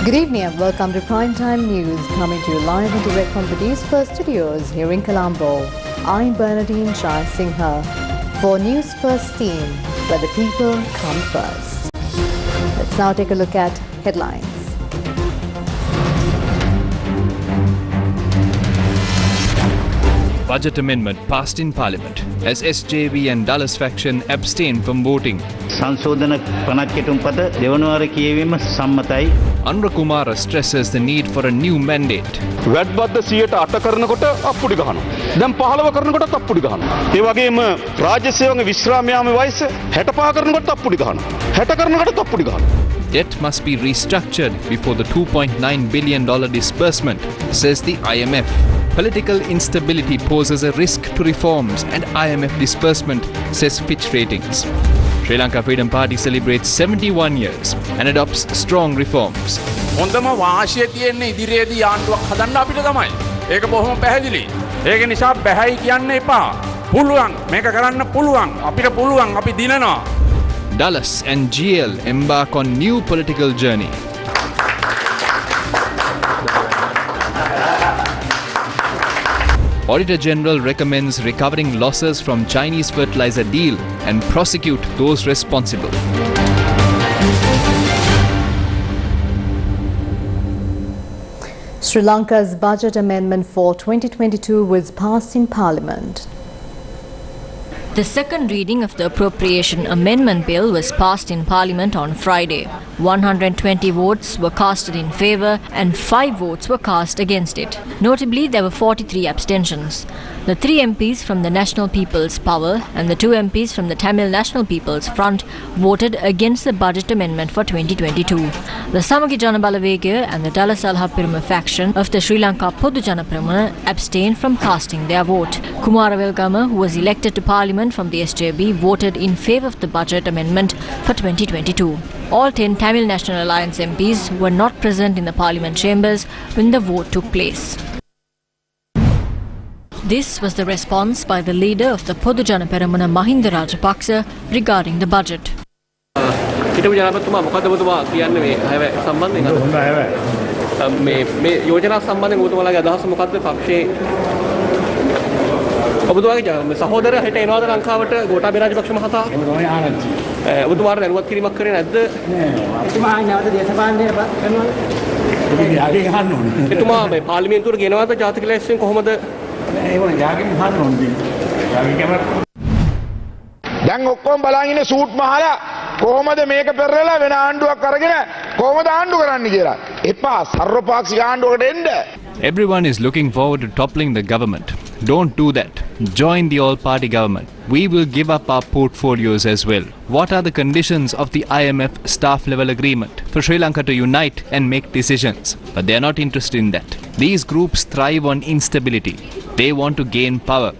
Good evening and welcome to Primetime News, coming to you live and direct from the Newsfirst studios here in Colombo. I'm Bernadine Chai Singha for Newsfirst team, where the people come first. Let's now take a look at headlines. Budget amendment passed in Parliament as SJB and Dulles faction abstained from voting. සංශෝධන 50 කෙටුම්පත දෙවනවාර කියවීම සම්මතයි. Anura Kumara stresses the need for a new mandate. වැඩ බද්ද 108 කරනකොට අප්පුඩි ගහනවා. දැන් 15 කරනකොටත් අප්පුඩි ගහනවා. ඒ වගේම රාජ්‍ය සේවක විශ්‍රාම යාමේ වයස 65 කරනකොටත් අප්පුඩි ගහනවා. 60 කරනකොටත් අප්පුඩි ගහනවා. Debt must be restructured before the $2.9 billion disbursement, says the IMF. Political instability poses a risk to reforms and IMF disbursement, says Fitch Ratings. Sri Lanka Freedom Party celebrates 71 years and adopts strong reforms. හොඳම වාසිය තියෙන්නේ ඉදිරියේදී ආණ්ඩුවක් හදන්න අපිට තමයි. ඒක බොහොම පැහැදිලි. ඒක නිසා බැහැයි කියන්න එපා. පුළුවන්. මේක කරන්න පුළුවන්. අපිට පුළුවන්. අපි දිනනවා. Dulles and GL embark on new political journey. Auditor General recommends recovering losses from Chinese fertilizer deal and prosecute those responsible. Sri Lanka's budget amendment for 2022 was passed in Parliament. The second reading of the Appropriation Amendment Bill was passed in Parliament on Friday. 120 votes were casted in favour and 5 votes were cast against it. Notably, there were 43 abstentions. The 3 MPs from the National People's Power and the 2 MPs from the Tamil National People's Front voted against the budget amendment for 2022. The Samagi Jana Balavegaya and the Dulles Alhapiruma faction of the Sri Lanka Podu Jana Peramuna abstained from casting their vote. Kumara Welgama, who was elected to Parliament from the SJB, voted in favour of the budget amendment for 2022. All 10 Tamil National Alliance MPs were not present in the Parliament chambers when the vote took place. This was the response by the leader of the Podu Jana Peramuna Mahinda Rajapaksa regarding the budget. හිටපු ජනාධිපතිතුමා මොකද ඔබතුමා කියන්නේ මේ අයව සම්බන්ධයෙන් මේ යෝජනා සම්බන්ධයෙන් ඔබතුමාලගේ අදහස මොකද්ද පක්ෂයේ ඔබතුමාගේ සහෝදරයා හිට එනවාද ලංකාවට ගෝඨාභය රාජපක්ෂ මහතා ඔබතුමාට දැනුවත් කිරීමක් කරේ නැද්ද නෑ ඔබතුමා නැවත දේශපාලනයට කරනවද යාගේ ගහන්න ඕනේ එතුමා මේ පාර්ලිමේන්තුවට ගෙනවද ජාතික ලැයිස්තුවෙන් කොහොමද ඒ වගේ යාගේ ගහන්න ඕනේ යාගේ කැමරා දැන් ඔක්කොම බලන් ඉන්නේ සූට් මහලා කොහොමද මේක පෙරලා වෙන ආණ්ඩුවක් අරගෙන කොහොමද ආණ්ඩු කරන්න කියලා එපා සර්වපාක්ෂික ආණ්ඩුවකට එන්න. Everyone is looking forward to toppling the government. Don't do that. Join the all-party government. We will give up our portfolios as well. What are the conditions of the IMF staff-level agreement for Sri Lanka to unite and make decisions? But they are not interested in that. These groups thrive on instability. They want to gain power.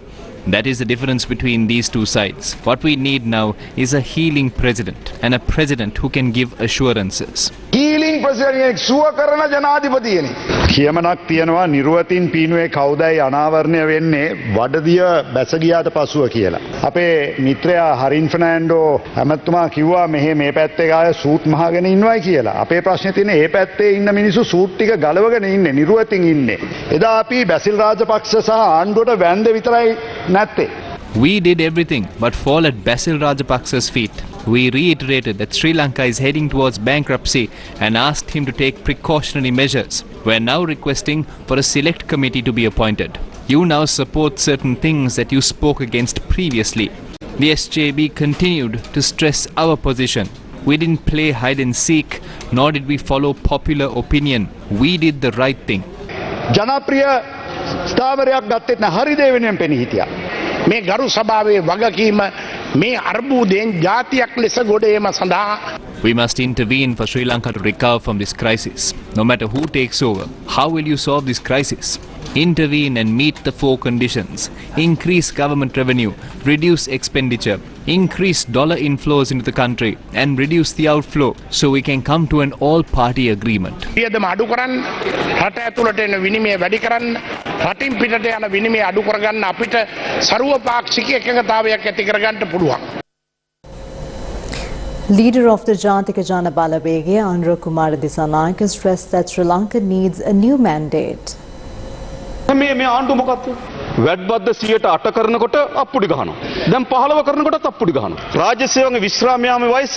That is the difference between these two sides. What we need now is a healing president and a president who can give assurances. Healing president සුව කරන ජනාධිපතියනේ. කියමනක් තියෙනවා නිර්වතින් පීනුවේ කවුදයි අනාවරණය වෙන්නේ වඩදිය බැස ගියාට පසුව කියලා. අපේ මිත්‍රයා හරින් ෆර්නෑන්ඩෝ ඇමතුමා කිව්වා මෙහෙ මේ පැත්තේ ගාය සූට් මහගෙන ඉන්නවයි කියලා. අපේ ප්‍රශ්නේ තියෙන්නේ මේ පැත්තේ ඉන්න මිනිස්සු සූට් ටික ගලවගෙන ඉන්නේ නිර්වතින් ඉන්නේ. එදා අපි බැසිල් රාජපක්ෂ සහ ආණ්ඩුවට වැන්ද විතරයි නැත්තේ. We did everything but fall at Basil Rajapaksa's feet. We reiterated that Sri Lanka is heading towards bankruptcy and asked him to take precautionary measures. We are now requesting for a select committee to be appointed. You now support certain things that you spoke against previously. The SJB continued to stress our position. We didn't play hide and seek, nor did we follow popular opinion. We did the right thing. ජනප්‍රිය ස්ථාවරයක් ගත්තේ නැ හරි දේ වෙනුවෙන් පෙනී හිටියා. මේ ගරු සභාවේ වගකීම මේ අර්බුදයෙන් ජාතියක් ලෙස ගොඩ ඒම සඳහා We must intervene for Sri Lanka to recover from this crisis. No matter who takes over, how will you solve this crisis? Intervene and meet the 4 conditions. Increase government revenue, reduce expenditure, increase dollar inflows into the country and reduce the outflow so we can come to an all-party agreement. වියදම අඩු කරන්න, රට ඇතුළට එන විනිමය වැඩි කරන්න, රටින් පිටට යන විනිමය අඩු කරගන්න අපිට ਸਰවපාක්ෂික එකඟතාවයක් ඇති කරගන්න පුළුවන්. Leader of the Jatika Jana Balawege, Andhra Kumar Disanayake, stressed that Sri Lanka needs a new mandate. මේ ආණ්ඩුව මොකක්ද? වැඩබද්ද 108 කරනකොට අප්පුඩි ගහනවා. දැන් 15 කරනකොටත් අප්පුඩි ගහනවා. රාජ්‍ය සේවකගේ විශ්‍රාම යාමේ වයස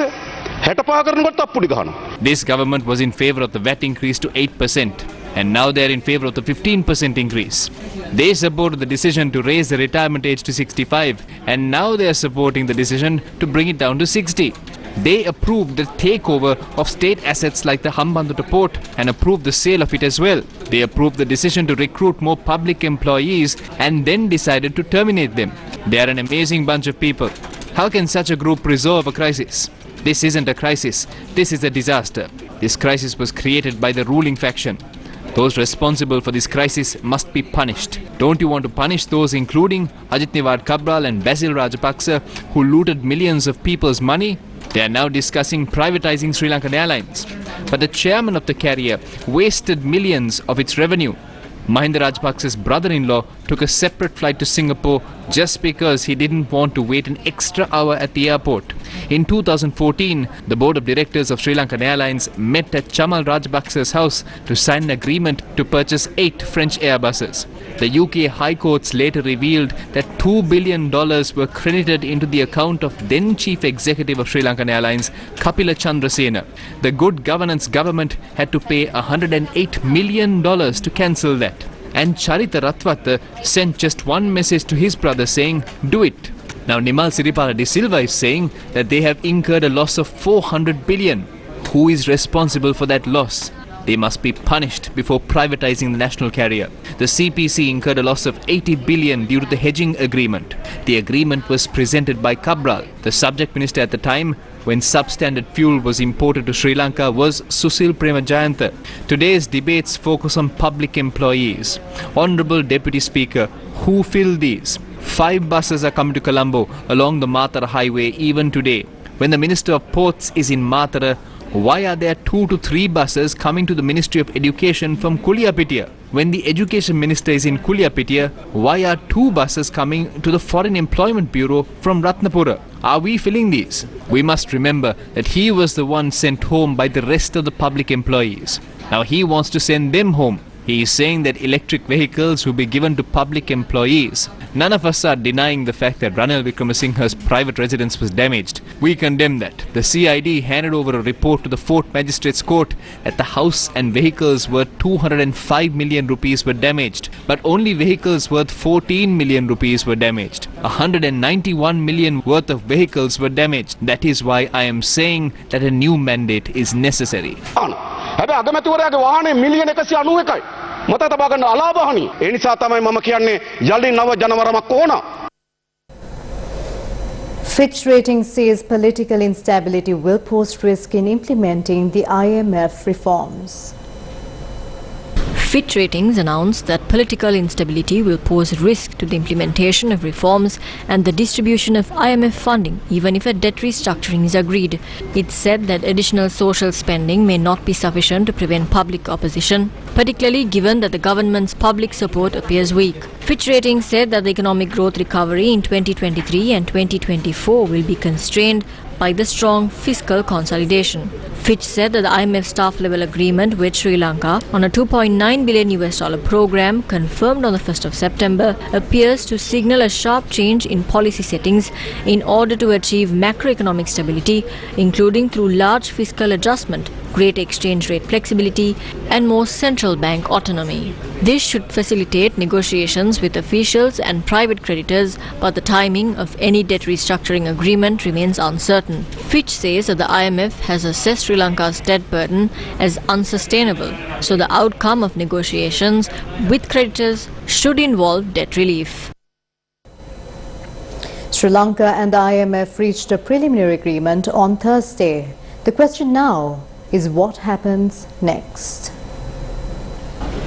65 කරනකොට අප්පුඩි ගහනවා. This government was in favour of the VAT increase to 8%, and now they are in favour of the 15% increase. They supported the decision to raise the retirement age to 65, and now they are supporting the decision to bring it down to 60. They approved the takeover of state assets like the Hambantota port and approved the sale of it as well. They approved the decision to recruit more public employees and then decided to terminate them. They are an amazing bunch of people. How can such a group resolve a crisis? This isn't a crisis. This is a disaster. This crisis was created by the ruling faction. Those responsible for this crisis must be punished. Don't you want to punish those including Ajit Niwad Cabral and Basil Rajapaksa who looted millions of people's money? They are now discussing privatizing Sri Lankan Airlines. But the chairman of the carrier wasted millions of its revenue. Mahinda Rajapaksa's brother-in-law took a separate flight to Singapore just because he didn't want to wait an extra hour at the airport. In 2014, the board of directors of Sri Lankan Airlines met at Chamal Rajapaksa's house to sign an agreement to purchase 8 French Airbuses. The UK High Courts later revealed that $2 billion were credited into the account of then Chief Executive of Sri Lankan Airlines, Kapila Chandrasena. The Good Governance government had to pay $108 million to cancel that. And Charita Ratwata sent just one message to his brother saying, "Do it." Now Nimal Siripala de Silva is saying that they have incurred a loss of 400 billion. Who is responsible for that loss? They must be punished before privatizing the national carrier. The CPC incurred a loss of 80 billion due to the hedging agreement. The agreement was presented by Cabral. The subject minister at the time when substandard fuel was imported to Sri Lanka was Susil Premajayantha. Today's debates focus on public employees. Honourable Deputy Speaker, who fill these? 5 buses are coming to Colombo along the Matara highway even today. When the Minister of Ports is in Matara, why are there 2 to 3 buses coming to the Ministry of Education from Kuliapitiya? When the Education Minister is in Kuliapitiya, why are 2 buses coming to the Foreign Employment Bureau from Ratnapura? Are we filling these? We must remember that he was the one sent home by the rest of the public employees. Now he wants to send them home. He is saying that electric vehicles will be given to public employees. None of us are denying the fact that Ranil Wickramasinghe's private residence was damaged. We condemn that. The CID handed over a report to the Fort Magistrates Court that the house and vehicles worth 205 million rupees were damaged, but only vehicles worth 14 million rupees were damaged. 191 million worth of vehicles were damaged. That is why I am saying that a new mandate is necessary. හැබැයි අගමැතිවරයාගේ වාහනේ මිලියන 191යි. මත තබා ගන්න අලාභහනි. ඒ නිසා තමයි මම කියන්නේ යලි නව ජනවරමක් ඕන. Fitch Rating says political instability will pose risk in implementing the IMF reforms. Fitch Ratings announced that political instability will pose risk to the implementation of reforms and the distribution of IMF funding, even if a debt restructuring is agreed. It said that additional social spending may not be sufficient to prevent public opposition, particularly given that the government's public support appears weak. Fitch Ratings said that the economic growth recovery in 2023 and 2024 will be constrained by the strong fiscal consolidation. Fitch said that the IMF staff-level agreement with Sri Lanka on a $2.9 billion program confirmed on the 1st of September appears to signal a sharp change in policy settings in order to achieve macroeconomic stability, including through large fiscal adjustment, greater exchange rate flexibility and more central bank autonomy. This should facilitate negotiations with officials and private creditors, but the timing of any debt restructuring agreement remains uncertain. Fitch says that the IMF has assessed Sri Lanka's debt burden as unsustainable, so the outcome of negotiations with creditors should involve debt relief. Sri Lanka and the IMF reached a preliminary agreement on Thursday. The question now is what happens next?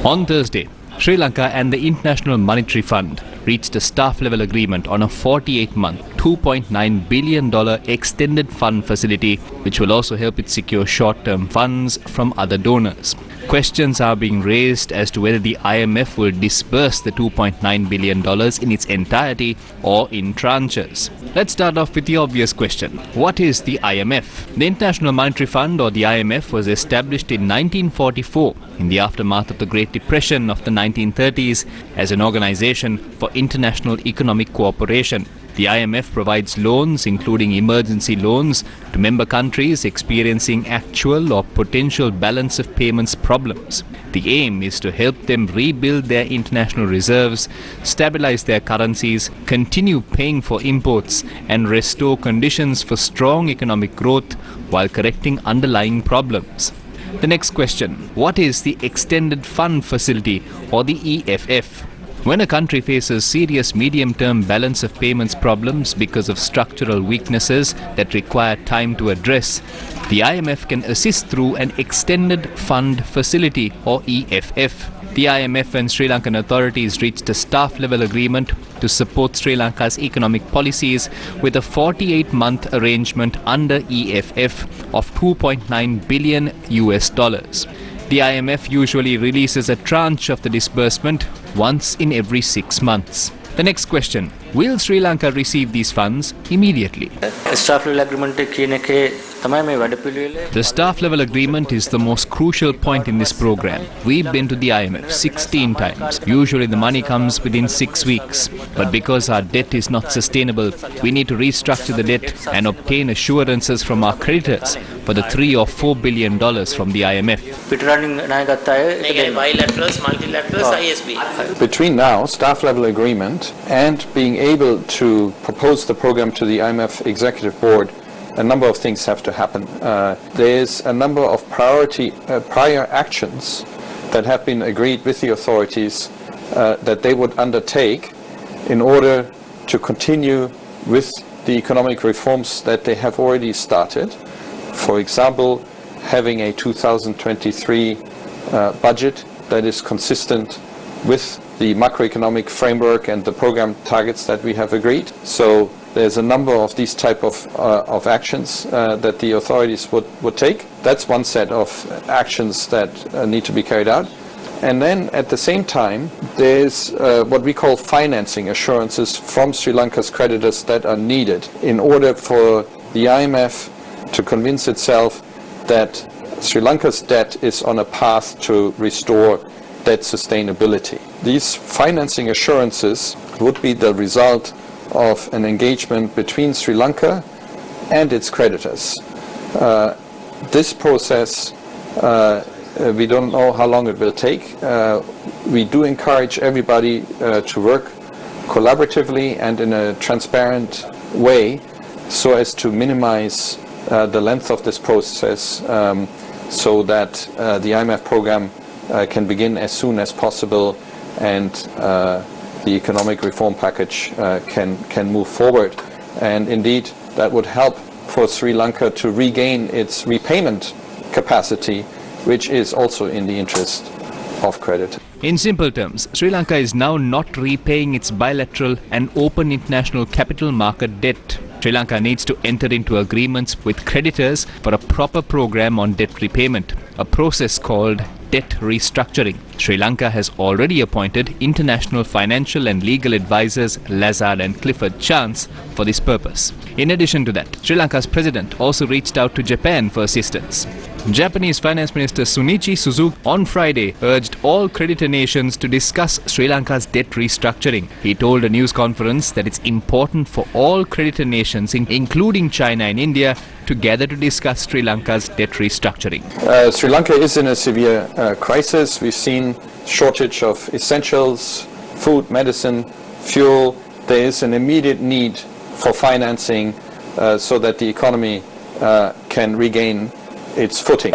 On Thursday, Sri Lanka and the International Monetary Fund reached a staff-level agreement on a 48-month, $2.9 billion extended fund facility, which will also help it secure short-term funds from other donors. Questions are being raised as to whether the IMF will disburse the $2.9 billion in its entirety or in tranches. Let's start off with the obvious question. What is the IMF? The International Monetary Fund, or the IMF, was established in 1944 in the aftermath of the Great Depression of the 1930s as an organization for international economic cooperation. The IMF provides loans, including emergency loans, to member countries experiencing actual or potential balance of payments problems. The aim is to help them rebuild their international reserves, stabilize their currencies, continue paying for imports, and restore conditions for strong economic growth while correcting underlying problems. The next question: what is the Extended Fund Facility, or the EFF? When a country faces serious medium-term balance of payments problems because of structural weaknesses that require time to address, the IMF can assist through an Extended Fund Facility, or EFF. The IMF and Sri Lankan authorities reached a staff-level agreement to support Sri Lanka's economic policies with a 48-month arrangement under EFF of $2.9 billion. The IMF usually releases a tranche of the disbursement once in every 6 months. The next question: will Sri Lanka receive these funds immediately? The staff level agreement is the most crucial point in this program. We've been to the IMF 16 times. Usually the money comes within 6 weeks. But because our debt is not sustainable, we need to restructure the debt and obtain assurances from our creditors for the $3 or $4 billion from the IMF. Between now, staff level agreement, and being able to propose the program to the IMF Executive Board, a number of things have to happen. There's a number of prior actions that have been agreed with the authorities that they would undertake in order to continue with the economic reforms that they have already started. For example, having a 2023 budget that is consistent with the macroeconomic framework and the program targets that we have agreed. So there's a number of these type of actions that the authorities would take. That's one set of actions that need to be carried out. And then at the same time, there's what we call financing assurances from Sri Lanka's creditors that are needed in order for the IMF to convince itself that Sri Lanka's debt is on a path to restore debt sustainability. These financing assurances would be the result of an engagement between Sri Lanka and its creditors. This process, we don't know how long it will take. We do encourage everybody to work collaboratively and in a transparent way so as to minimize the length of this process so that the IMF program can begin as soon as possible and the economic reform package can move forward. And indeed, that would help for Sri Lanka to regain its repayment capacity, which is also in the interest of credit. In simple terms, Sri Lanka is now not repaying its bilateral and open international capital market debt. Sri Lanka needs to enter into agreements with creditors for a proper program on debt repayment, a process called debt restructuring. Sri Lanka has already appointed international financial and legal advisors Lazard and Clifford Chance for this purpose. In addition to that, Sri Lanka's president also reached out to Japan for assistance. Japanese Finance Minister Sunichi Suzuki on Friday urged all creditor nations to discuss Sri Lanka's debt restructuring. He told a news conference that it's important for all creditor nations, including China and India, to gather to discuss Sri Lanka's debt restructuring. Sri Lanka is in a severe crisis. We've seen shortage of essentials, food, medicine, fuel. There is an immediate need for financing so that the economy can regain its footing.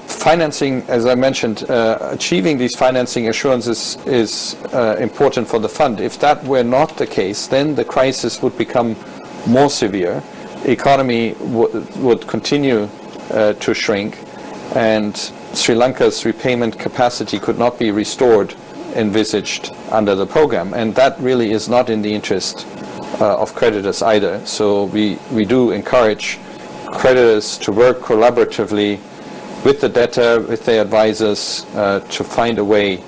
Financing, as I mentioned, achieving these financing assurances is important for the fund. If that were not the case, then the crisis would become more severe. Economy would continue to shrink, and Sri Lanka's repayment capacity could not be restored, envisaged under the program, and that really is not in the interest of creditors either. So we do encourage creditors to work collaboratively with the debtor, with their advisors, to find a way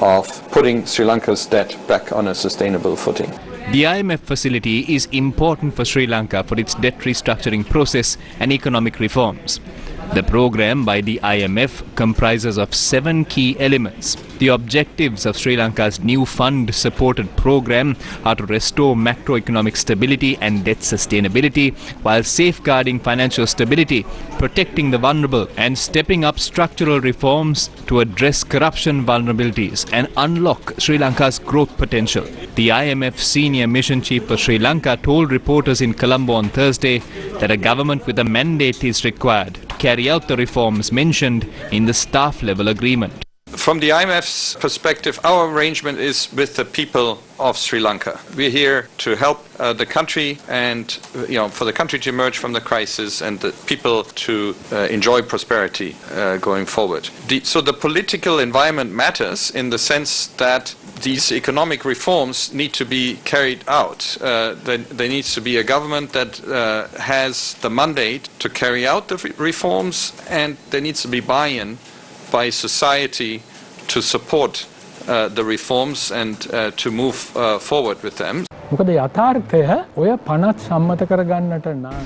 of putting Sri Lanka's debt back on a sustainable footing. The IMF facility is important for Sri Lanka for its debt restructuring process and economic reforms. The program by the IMF comprises of 7 key elements. The objectives of Sri Lanka's new fund-supported program are to restore macroeconomic stability and debt sustainability while safeguarding financial stability, protecting the vulnerable and stepping up structural reforms to address corruption vulnerabilities and unlock Sri Lanka's growth potential. The IMF senior mission chief for Sri Lanka told reporters in Colombo on Thursday that a government with a mandate is required to carry out the reforms mentioned in the staff-level agreement. From the IMF's perspective, our arrangement is with the people of Sri Lanka. We're here to help the country and, for the country to emerge from the crisis and the people to enjoy prosperity going forward. So the political environment matters in the sense that these economic reforms need to be carried out. There needs to be a government that has the mandate to carry out the reforms, and there needs to be buy-in by society to support the reforms and to move forward with them.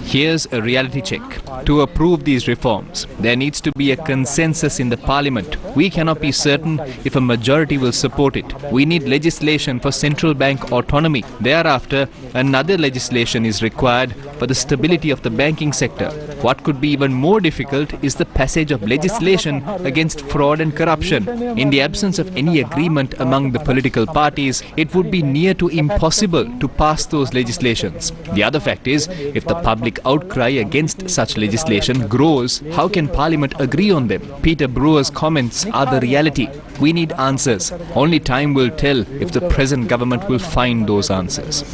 Here's a reality check. To approve these reforms, there needs to be a consensus in the parliament. We cannot be certain if a majority will support it. We need legislation for central bank autonomy. Thereafter, another legislation is required for the stability of the banking sector. What could be even more difficult is the passage of legislation against fraud and corruption. In the absence of any agreement among the political parties, it would be near to impossible to pass those legislations. The other fact is, if the public outcry against such legislation grows, how can Parliament agree on them? Peter Brewer's comments are the reality. We need answers. Only time will tell if the present government will find those answers.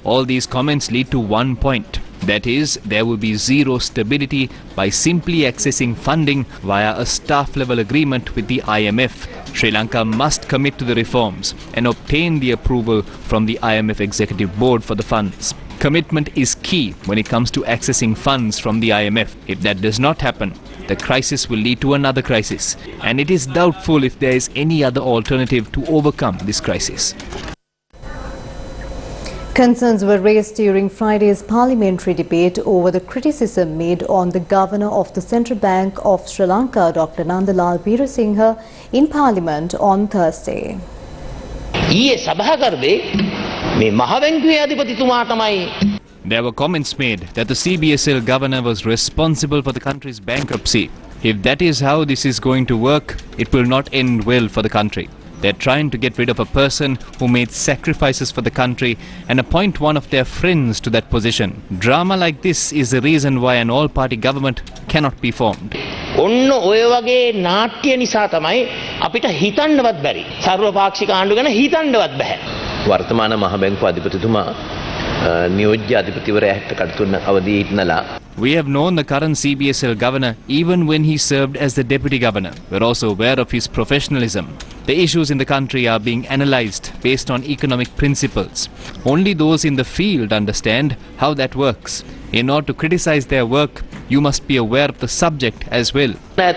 All these comments lead to one point. That is, there will be zero stability by simply accessing funding via a staff-level agreement with the IMF. Sri Lanka must commit to the reforms and obtain the approval from the IMF Executive Board for the funds. Commitment is key when it comes to accessing funds from the IMF. If that does not happen, the crisis will lead to another crisis, and it is doubtful if there is any other alternative to overcome this crisis. Concerns were raised during Friday's parliamentary debate over the criticism made on the Governor of the Central Bank of Sri Lanka, Dr. Nandalal Veerasinghe, in Parliament on Thursday. There were comments made that the CBSL governor was responsible for the country's bankruptcy. If that is how this is going to work, it will not end well for the country. They're trying to get rid of a person who made sacrifices for the country and appoint one of their friends to that position. Drama like this is the reason why an all-party government cannot be formed. We have known the current CBSL governor even when he served as the deputy governor. We're also aware of his professionalism. The issues in the country are being analysed based on economic principles. Only those in the field understand how that works. In order to criticise their work, you must be aware of the subject as well. There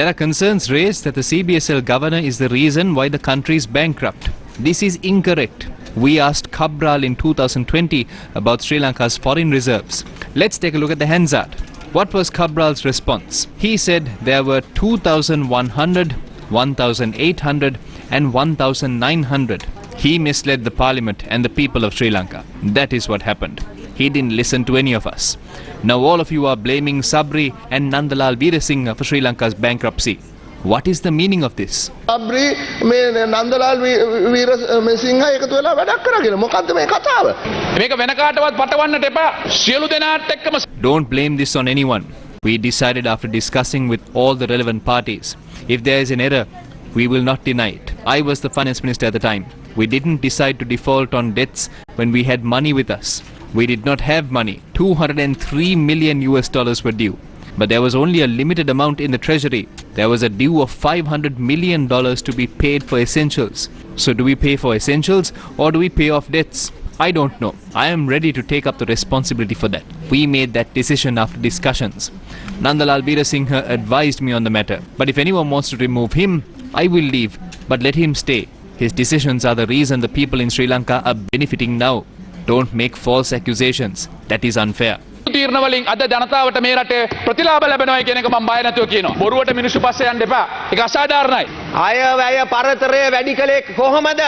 are concerns raised that the CBSL governor is the reason why the country is bankrupt. This is incorrect. We asked Cabral in 2020 about Sri Lanka's foreign reserves. Let's take a look at the Hansard. What was Cabral's response? He said there were 2,100, 1,800 and 1,900. He misled the parliament and the people of Sri Lanka. That is what happened. He didn't listen to any of us. Now all of you are blaming Sabri and Nandalal Veerasinghe for Sri Lanka's bankruptcy. What is the meaning of this? Sabri Nandalal Veerasinghe එකතු වෙලා වැඩක් කරා කියලා. මොකද්ද මේ කතාව? මේක වෙන කාටවත් පටවන්නට එපා. සියලු දෙනාත් එක්කම. Don't blame this on anyone. We decided after discussing with all the relevant parties. If there is an error, we will not deny it. I was the finance minister at the time. We didn't decide to default on debts when we had money with us. We did not have money. 203 million US dollars were due. But there was only a limited amount in the treasury. There was a due of $500 million to be paid for essentials. So do we pay for essentials or do we pay off debts? I don't know. I am ready to take up the responsibility for that. We made that decision after discussions. Nandalal Veerasinghe advised me on the matter. But if anyone wants to remove him, I will leave. But let him stay. His decisions are the reason the people in Sri Lanka are benefiting now. Don't make false accusations. That is unfair. තීරණ වලින් අද ජනතාවට මේ රටේ ප්‍රතිලාභ ලැබෙනවා කියන එක මම බය නැතුව කියනවා. බොරුවට මිනිස්සු පස්සේ යන්න එපා. ඒක අසාධාරණයි. අය වැය පරතරය වැඩි කලේ කොහොමද?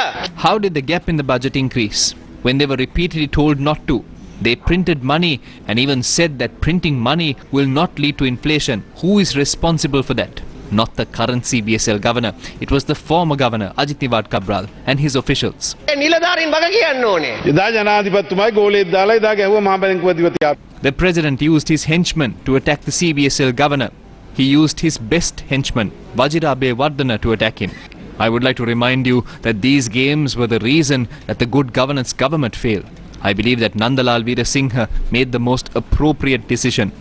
How did the gap in the budget increase? When they were repeatedly told not to. They printed money and even said that printing money will not lead to inflation. Who is responsible for that? Not the current CBSL governor. It was the former governor, Ajit Niwad Cabral, and his officials. නිලධාරීන් වග කියන්න ඕනේ. එදා ජනාධිපතිතුමායි ගෝලෙත් දාලා එදා ගැහුවා මහ බැංකුව අධිපතියා. The president used his henchmen to attack the CBSL governor. He used his best henchman, Vajira Abeyewardena, to attack him. I would like to remind you that these games were the reason that the good governance government failed. I believe that Nandalal Veerasinghe made the most appropriate decision.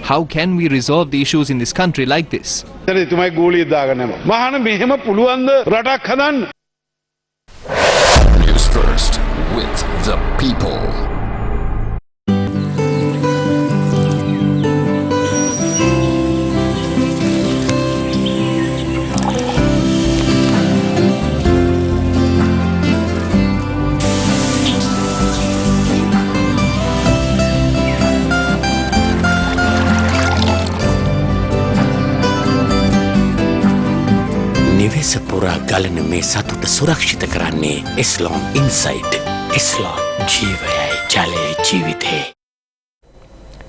How can we resolve the issues in this country like this? එතුමායි ගෝලෙත් දාගන්න යනවා. මහාන මෙහෙම පුළුවන්ද රටක් හදන්න? News First with the people. නිවෙස පුරා ගලන මේ සතුට සුරක්ෂිත කරන්නේ Eslon Insight. Eslon ජීවයයි ජලයයි ජීවිතේ.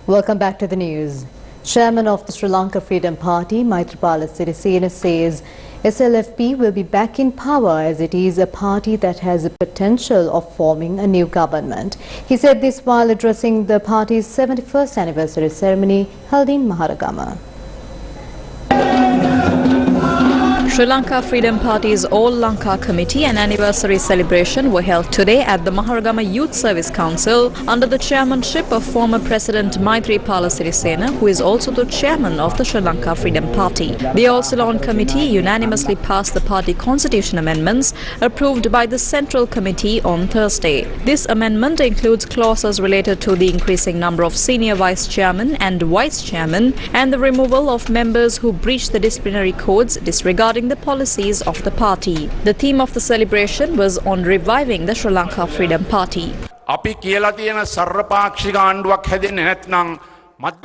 Welcome back to the news. Chairman of the Sri Lanka Freedom Party, Maithripala Sirisena, says SLFP will be back in power as it is a party that has the potential of forming a new government. He said this while addressing the party's 71st anniversary ceremony held in Maharagama. Sri Lanka Freedom Party's All Lanka Committee and anniversary celebration were held today at the Maharagama Youth Service Council under the chairmanship of former President Maithripala Sirisena, who is also the chairman of the Sri Lanka Freedom Party. The All Ceylon Committee unanimously passed the party constitution amendments approved by the Central Committee on Thursday. This amendment includes clauses related to the increasing number of senior vice chairmen and vice chairmen and the removal of members who breach the disciplinary codes disregarding the policies of the party. The theme of the celebration was on reviving the Sri Lanka Freedom Party. අපි කියලා තියෙන සර්වපාක්ෂික ආණ්ඩුවක් හැදෙන්නේ නැත්නම්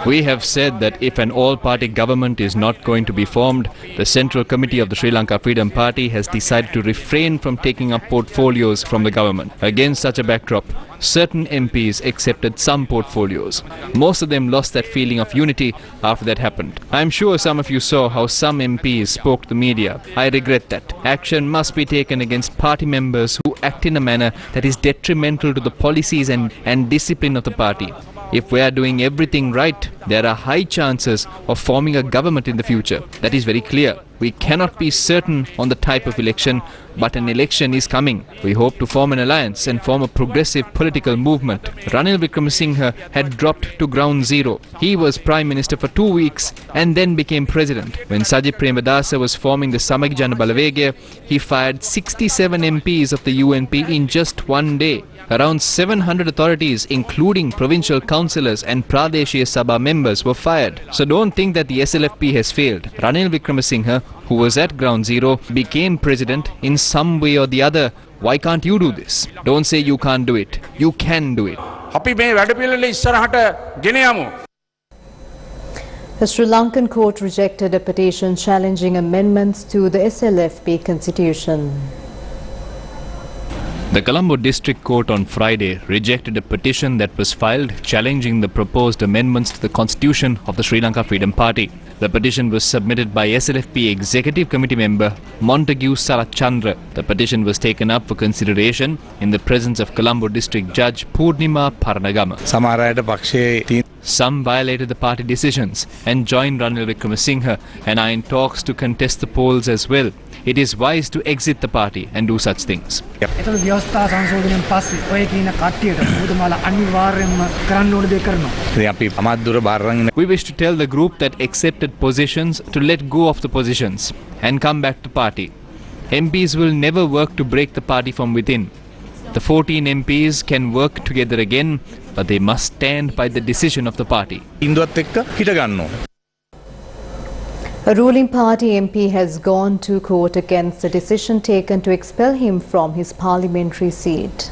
We have said that if an all-party government is not going to be formed, the Central Committee of the Sri Lanka Freedom Party has decided to refrain from taking up portfolios from the government. Against such a backdrop, certain MPs accepted some portfolios. Most of them lost that feeling of unity after that happened. I am sure some of you saw how some MPs spoke to the media. I regret that. Action must be taken against party members who act in a manner that is detrimental to the policies and discipline of the party. If we are doing everything right, there are high chances of forming a government in the future. That is very clear. We cannot be certain on the type of election, but an election is coming. We hope to form an alliance and form a progressive political movement. Ranil Wickremesinghe had dropped to ground zero. He was Prime Minister for 2 weeks and then became President. When Sajid Premadasa was forming the Samagi Jana Balawegaya, he fired 67 MPs of the UNP in just one day. Around 700 authorities, including provincial councillors and Pradeshiya Sabha members, were fired. So don't think that the SLFP has failed. Ranil Wickremesinghe, who was at ground zero, became president in some way or the other. Why can't you do this? Don't say you can't do it. You can do it. අපි මේ වැඩපිළිවෙල ඉස්සරහට ගෙන යමු. The Sri Lankan court rejected a petition challenging amendments to the SLFP constitution. The Colombo District Court on Friday rejected a petition that was filed challenging the proposed amendments to the constitution of the Sri Lanka Freedom Party. The petition was submitted by SLFP Executive Committee member Montague Sarachandra. The petition was taken up for consideration in the presence of Colombo District Judge Purnima Paranagama. Some violated the party decisions and joined Ranil Wickremesinghe and are in talks to contest the polls as well. It is wise to exit the party and do such things. We wish to tell the group that accepted positions to let go of the positions and come back to party. MPs will never work to break the party from within. The 14 MPs can work together again, but they must stand by the decision of the party. A ruling party MP has gone to court against the decision taken to expel him from his parliamentary seat.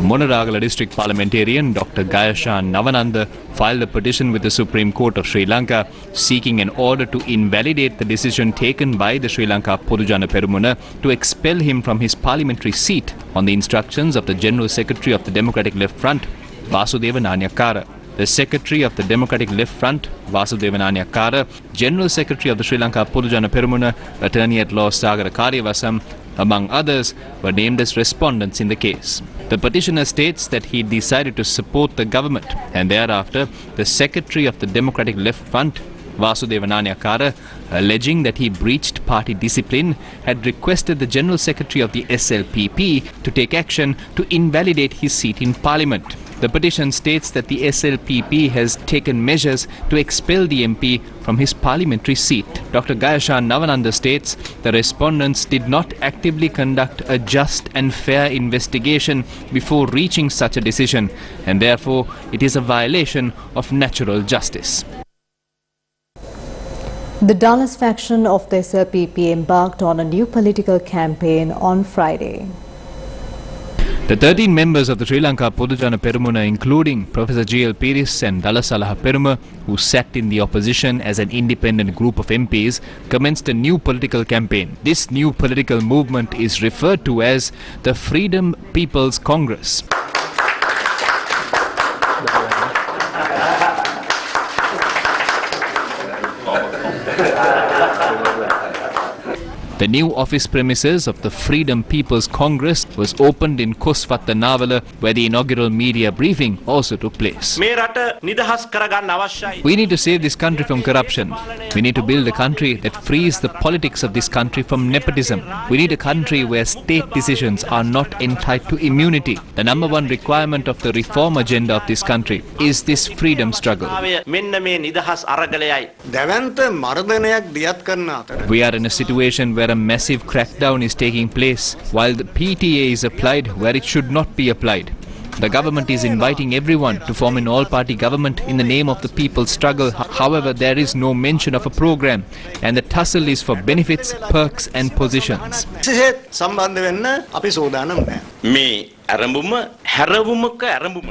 Monaragala district parliamentarian Dr. Gayashan Navananda filed a petition with the Supreme Court of Sri Lanka seeking an order to invalidate the decision taken by the Sri Lanka Podujana Perumuna to expel him from his parliamentary seat on the instructions of the General Secretary of the Democratic Left Front, Vasudeva Nanayakkara. The Secretary of the Democratic Left Front, Vasudeva Nanayakkara, General Secretary of the Sri Lanka Podujana Perumuna, Attorney at Law Sagara Karyavasam, among others, were named as respondents in the case. The petitioner states that he decided to support the government and thereafter the Secretary of the Democratic Left Front, Vasudeva Nanayakkara, alleging that he breached party discipline, had requested the General Secretary of the SLPP to take action to invalidate his seat in Parliament. The petition states that the SLPP has taken measures to expel the MP from his parliamentary seat. Dr. Gayashan Navananda states the respondents did not actively conduct a just and fair investigation before reaching such a decision, and therefore it is a violation of natural justice. The Dallas faction of the SLPP embarked on a new political campaign on Friday. The 13 members of the Sri Lanka Podujana Perumuna, including Professor G.L. Piris and Dalasalaha Peruma, who sat in the opposition as an independent group of MPs, commenced a new political campaign. This new political movement is referred to as the Freedom People's Congress. The new office premises of the Freedom People's Congress was opened in Koswatta Navala, where the inaugural media briefing also took place. We need to save this country from corruption. We need to build a country that frees the politics of this country from nepotism. We need a country where state decisions are not entitled to immunity. The number one requirement of the reform agenda of this country is this freedom struggle. We are in a situation where a massive crackdown is taking place, while the PTA is applied where it should not be applied. The government is inviting everyone to form an all-party government in the name of the people's struggle. However, there is no mention of a program, and the tussle is for benefits, perks and positions.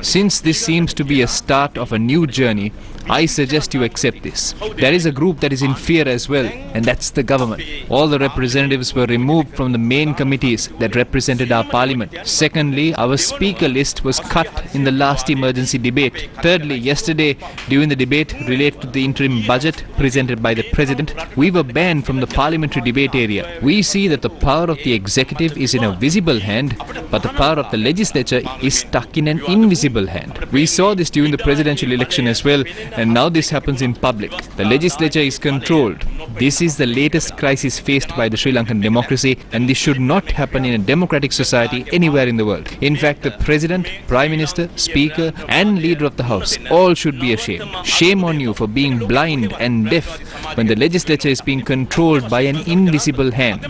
Since this seems to be a start of a new journey, I suggest you accept this. There is a group that is in fear as well, and that's the government. All the representatives were removed from the main committees that represented our parliament. Secondly, our speaker list was cut in the last emergency debate. Thirdly, yesterday, during the debate related to the interim budget presented by the President, we were banned from the parliamentary debate area. We see that the power of the executive is in a visible hand, but the power of the legislature is stuck in an invisible hand. We saw this during the presidential election as well, and now this happens in public. The legislature is controlled. This is the latest crisis faced by the Sri Lankan democracy, and this should not happen in a democratic society anywhere in the world. In fact, the President, Prime Minister, Speaker and Leader of the House all should be ashamed. Shame on you for being blind and deaf when the legislature is being controlled by an invisible hand.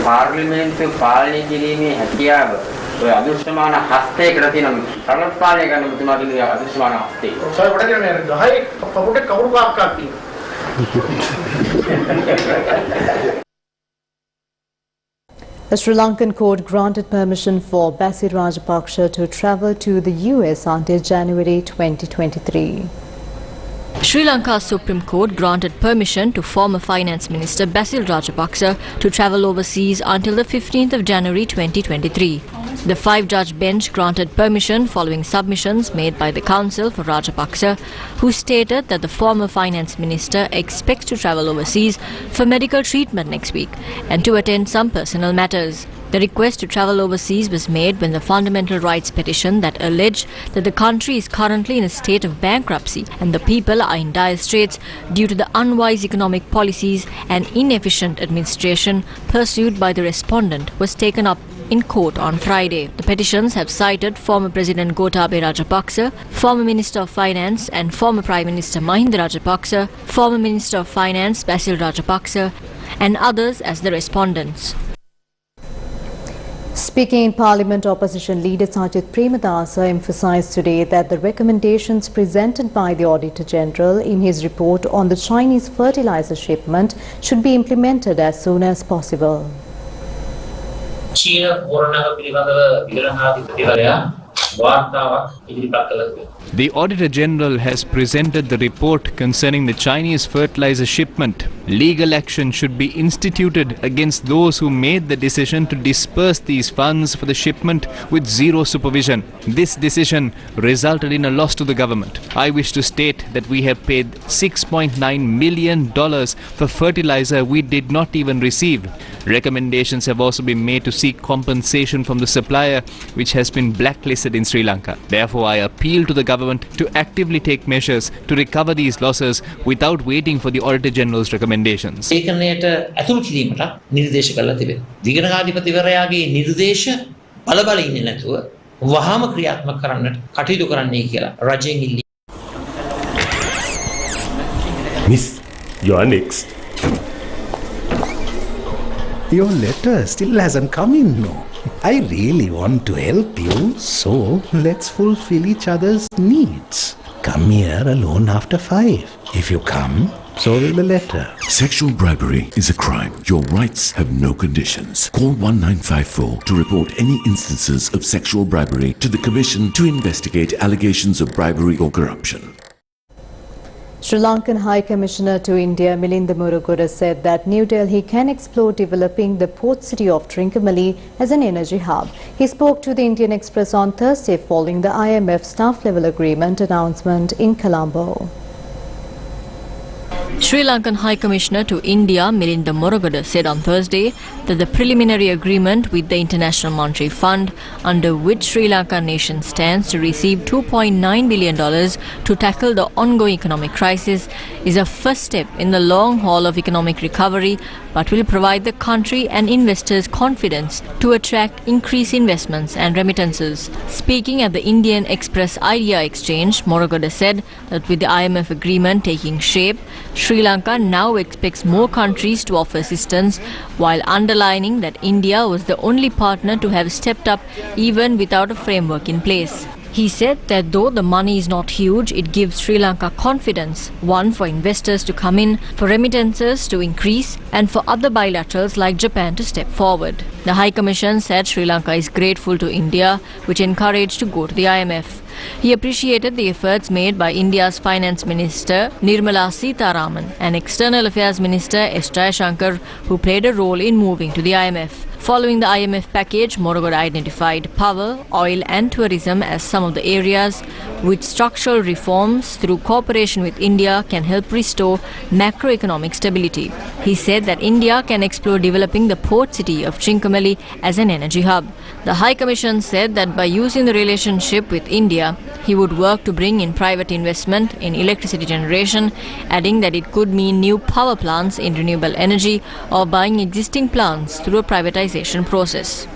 පාර්ලිමේන්තු පාලනය කිරීමේ හැකියාව ඔය අදෘශ්‍යමාන හස්තයකට තියෙන සරලත් පාලනය කරන මුතුමාගේ අදෘශ්‍යමාන හස්තේ. ඔය කොට කියන මේ 10 කපුටේ කවුරු කාක්කක් තියෙනවා. A Sri Lankan court granted permission for Basil Rajapaksa to travel to the US until January 2023. Sri Lanka's Supreme Court granted permission to former Finance Minister Basil Rajapaksa to travel overseas until the 15th of January 2023. The five-judge bench granted permission following submissions made by the counsel for Rajapaksa, who stated that the former Finance Minister expects to travel overseas for medical treatment next week and to attend some personal matters. The request to travel overseas was made when the fundamental rights petition that alleged that the country is currently in a state of bankruptcy and the people are in dire straits due to the unwise economic policies and inefficient administration pursued by the respondent was taken up in court on Friday. The petitions have cited former President Gotabaya Rajapaksa, former Minister of Finance and former Prime Minister Mahinda Rajapaksa, former Minister of Finance Basil Rajapaksa and others as the respondents. Speaking in Parliament, Opposition Leader Sajid Premadasa emphasised today that the recommendations presented by the Auditor General in his report on the Chinese fertiliser shipment should be implemented as soon as possible. The Auditor General has presented the report concerning the Chinese fertilizer shipment. Legal action should be instituted against those who made the decision to disperse these funds for the shipment with zero supervision. This decision resulted in a loss to the government. I wish to state that we have paid $6.9 million for fertilizer we did not even receive. Recommendations have also been made to seek compensation from the supplier, which has been blacklisted in Sri Lanka. Therefore, I appeal to the government to actively take measures to recover these losses without waiting for the Auditor General's recommendations. ඒකනයට ඇතුල් කිරීමට නිර්දේශ කරලා තිබෙනවා. දිගණකාධිපතිවරයාගේ නිර්දේශ බලබල ඉන්නේ නැතුව වහාම ක්‍රියාත්මක කරන්නට කටයුතු කරන්නයි කියලා රජයෙන් ඉල්ලී. Miss, you are next. Your letter still hasn't come in, no? I really want to help you, so let's fulfill each other's needs. Come here alone after 5. If you come, so will the letter. Sexual bribery is a crime. Your rights have no conditions. Call 1954 to report any instances of sexual bribery to the Commission to investigate allegations of bribery or corruption. Sri Lankan High Commissioner to India Milinda Murugoda said that New Delhi can explore developing the port city of Trincomalee as an energy hub. He spoke to the Indian Express on Thursday following the IMF staff level agreement announcement in Colombo. Sri Lankan High Commissioner to India Milinda Murugoda said on Thursday that the preliminary agreement with the International Monetary Fund, under which Sri Lanka nation stands to receive $2.9 billion to tackle the ongoing economic crisis, is a first step in the long haul of economic recovery, but will provide the country and investors confidence to attract increased investments and remittances. Speaking at the Indian Express Idea Exchange, Murugoda said that with the IMF agreement taking shape, Sri Lanka now expects more countries to offer assistance, while underlining that India was the only partner to have stepped up even without a framework in place. He said that though the money is not huge, it gives Sri Lanka confidence, one, for investors to come in, for remittances to increase, and for other bilaterals like Japan to step forward. The High Commission said Sri Lanka is grateful to India, which encouraged to go to the IMF. He appreciated the efforts made by India's Finance Minister Nirmala Sitharaman and External Affairs Minister S. Jaishankar, who played a role in moving to the IMF. Following the IMF package, Murugoda identified power, oil and tourism as some of the areas which structural reforms through cooperation with India can help restore macroeconomic stability. He said that India can explore developing the port city of Trincomalee as an energy hub. The High Commission said that by using the relationship with India, he would work to bring in private investment in electricity generation, adding that it could mean new power plants in renewable energy or buying existing plants through a privatization process.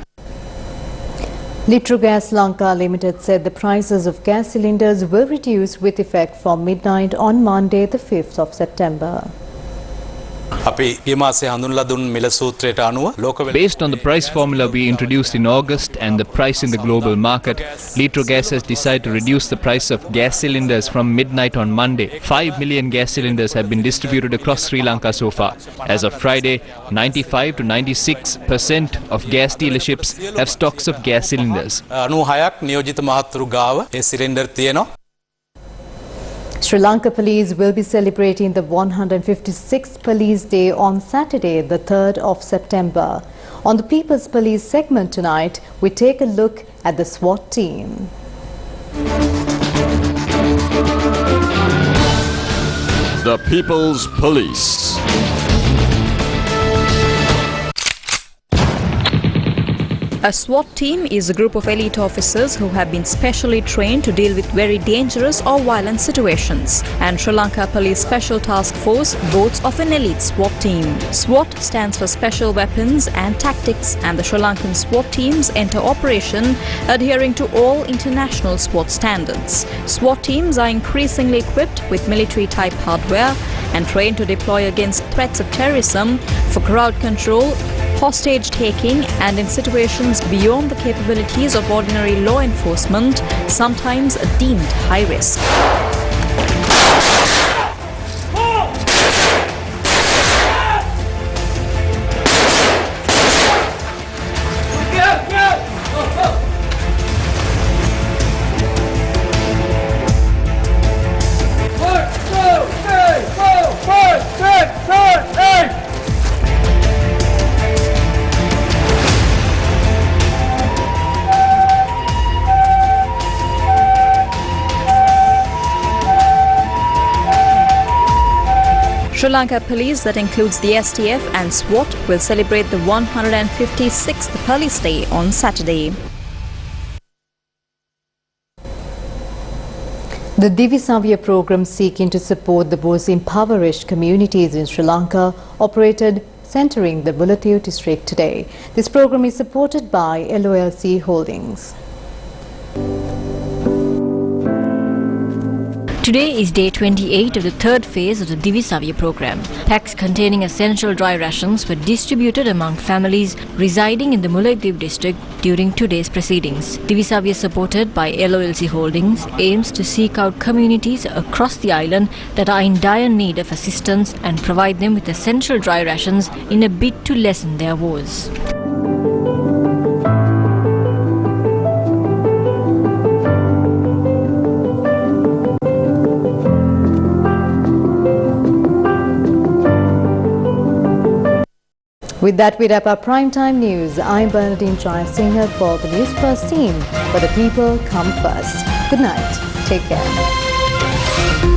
Litrogas Lanka Limited said the prices of gas cylinders will reduce with effect from midnight on Monday, the 5th of September. Based on the price formula we introduced in August and the price in the global market, Litrogas has decided to reduce the price of gas cylinders from midnight on Monday. 5 million gas cylinders have been distributed across Sri Lanka so far. As of Friday, 95 to 96% of gas dealerships have stocks of gas cylinders. Sri Lanka Police will be celebrating the 156th Police Day on Saturday, the 3rd of September. On the People's Police segment tonight, we take a look at the SWAT team. The People's Police. A SWAT team is a group of elite officers who have been specially trained to deal with very dangerous or violent situations. And Sri Lanka Police Special Task Force boasts of an elite SWAT team. SWAT stands for Special Weapons and Tactics, and the Sri Lankan SWAT teams enter operation adhering to all international SWAT standards. SWAT teams are increasingly equipped with military-type hardware and trained to deploy against threats of terrorism, for crowd control, hostage taking, and in situations beyond the capabilities of ordinary law enforcement, sometimes deemed high risk. Sri Lanka Police, that includes the STF and SWAT, will celebrate the 156th Police Day on Saturday. The Divisabi program seeking to support the most impoverished communities in Sri Lanka operated centering the Bulletin district today. This program is supported by LOLC Holdings. Today is day 28 of the third phase of the Divisabi program. Packs containing essential dry rations were distributed among families residing in the Bulletin district during today's proceedings. Divisabi, supported by LOLC Holdings, aims to seek out communities across the island that are in dire need of assistance and provide them with essential dry rations in a bid to lessen their woes. With that, we wrap up Primetime News. I'm Bernadine Chaya-Singh for the Newsfirst team, where the people come first. Good night. Take care.